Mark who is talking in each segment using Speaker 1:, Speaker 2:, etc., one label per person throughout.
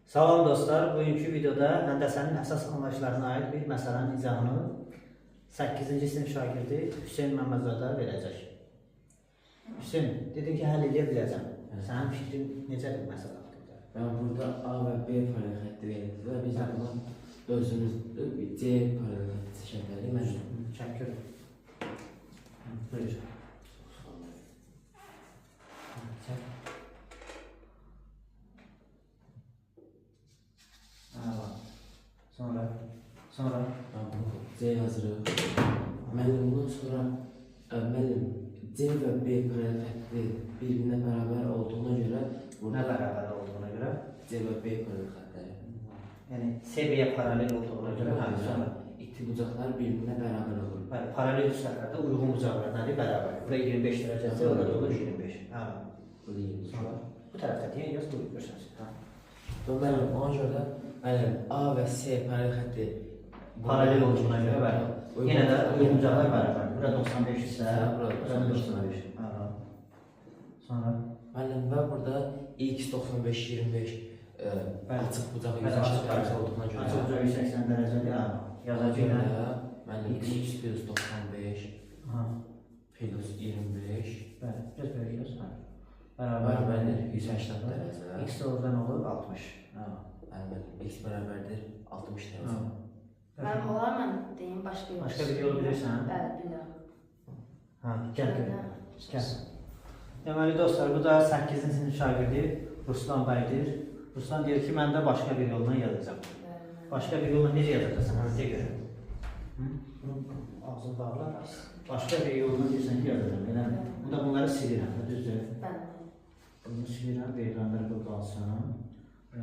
Speaker 1: Salam dostlar, bugünkü videoda həndəsənin əsas anlayışlarına aid bir məsələnin izahını 8-ci sinif şagirdi Hüseyn Məmmədzadə verəcək. Hüseyn, dedin ki, həll edə biləcəm. Sənin fikrin necədir bu məsələ haqqında?
Speaker 2: Ben burada A ve B paralel xətti verildi və biz de buna özümüz C paralel xətti şəkilləri mən
Speaker 1: Çəkir. Buyur. Çək. Sonra
Speaker 2: ben bunu C yazırım. Müəllim bundan sonra müəllim C ve B paralel xətti birbirine beraber olduğuna göre
Speaker 1: nə
Speaker 2: burada
Speaker 1: bərabər olduğuna görə?
Speaker 2: C ve B paralel xəttləri.
Speaker 1: Yəni C-yə paralel olduğuna görə sonra
Speaker 2: İti bucaqlar birbirine beraber olur.
Speaker 1: bəli, paralel üstlərdə uyğun bucaqlar nədir? Bərabər. Bura 25 dərəcəsi, orada da olur 25. Hə.
Speaker 2: Burada 20
Speaker 1: Sonra bu tərəfdə deyən yox, bu görsənsin. Hə.
Speaker 2: Və müəllim ona görə də müəllim A ve C paralel xətti
Speaker 1: Paralel olduğuna görə bərabər. Yenə də uyğun bucaqlar bərabər. Bura 95 isə,
Speaker 2: Burada
Speaker 1: bura 95. Hə. Sonra
Speaker 2: müəllim və burada X 95 25 açıq bucağı
Speaker 1: bəli,
Speaker 2: 180
Speaker 1: açıq
Speaker 2: dərəcə olduğuna görə
Speaker 1: açıq bucaq 180 dərəcədir. Hə. Yazacağıq.
Speaker 2: müəllim X plus 95
Speaker 1: Hə.
Speaker 2: plus 25
Speaker 1: Bəli, göz belə göz. Hə.
Speaker 2: bərabərdir 180 dərəcə.
Speaker 1: X də oradan olur 60. Hə.
Speaker 2: Müəllim X bərabərdir 60 dərəcə.
Speaker 3: Ben olar mən deyim başqa yol.
Speaker 1: Başqa bir yol bilirsən?
Speaker 3: Bəli, bilirəm.
Speaker 1: Hə, gəl. Gəl. Deməli dostlar, bu da 8-ci sinif şagirdi Ruslan bəydir. Ruslan deyir ki, mən də başqa bir yolla yazacağam. Başqa bir yolla necə yazacaqsan? Hansı görə? Bunun ağzını bağla. Başqa bir yolla deyirsən ki, yazacağam. Eləmi? Bunda bunları silirəm, düzdür?
Speaker 3: Bəli.
Speaker 1: Bunu silirəm, verilənlər bu qalsın.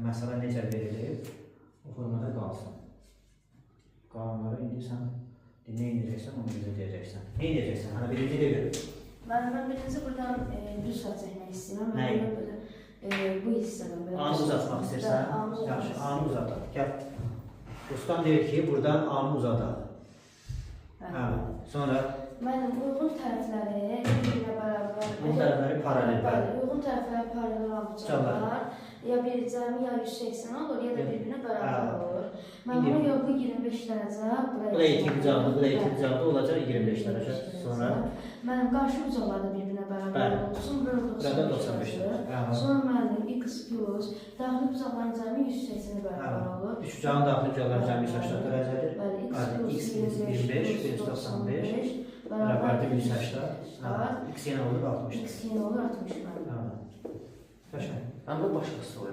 Speaker 1: Məsələ necə verilir? O formada qalsın. Qanunları indi sən nə edəcəksən, onu bizə deyəcəksən. Nə edəcəksən? Hələ birinci də görür.
Speaker 3: Ben birinci buradan düz saat çəkmək istəyirəm.
Speaker 1: Nəyi?
Speaker 3: Ben böyle bu hissədən belə.
Speaker 1: Anı uzatmaq istəyirsən?
Speaker 3: Anı uzatmaq
Speaker 1: Yaxşı,
Speaker 3: istəyirəm.
Speaker 1: anı uzadaq. Gəl. Ruslan deyir ki, buradan anı uzadaq. Hə. Sonra
Speaker 3: Mənim uyğun tərəfləri bir-birinə bərabər.
Speaker 1: Uyğun tərəfləri paralel.
Speaker 3: Bəli, uyğun tərəfləri paralel olan bucaqlar ya bir cəmi ya 180 olur, ya da bir-birinə bərabər olur. Mən
Speaker 1: İndi-
Speaker 3: bunu ya bu 25 dərəcə,
Speaker 1: bu da 2 bucaqlı, bu da 2 bucaqlı olacaq 25 dərəcə. Sonra
Speaker 3: mənim qarşı bucaqlar da bir-birinə bərabər
Speaker 1: Bəli.
Speaker 3: olsun. Burada
Speaker 1: burada 95
Speaker 3: dərəcə.
Speaker 1: dərəcə.
Speaker 3: Sonra mənim x plus daxili bucaqların cəmi 180-ə bərabər olur.
Speaker 1: 3 bucağın daxili bucaqları cəmi 180 dərəcədir.
Speaker 3: Bəli, x
Speaker 1: Bəli,
Speaker 3: plus
Speaker 1: x plus 25 plus 95 bərabərdir 180. Hə, x yenə olur 60.
Speaker 3: X yenə olur 60 mənim.
Speaker 1: Hə. Qəşəng.
Speaker 2: Amma başqası var.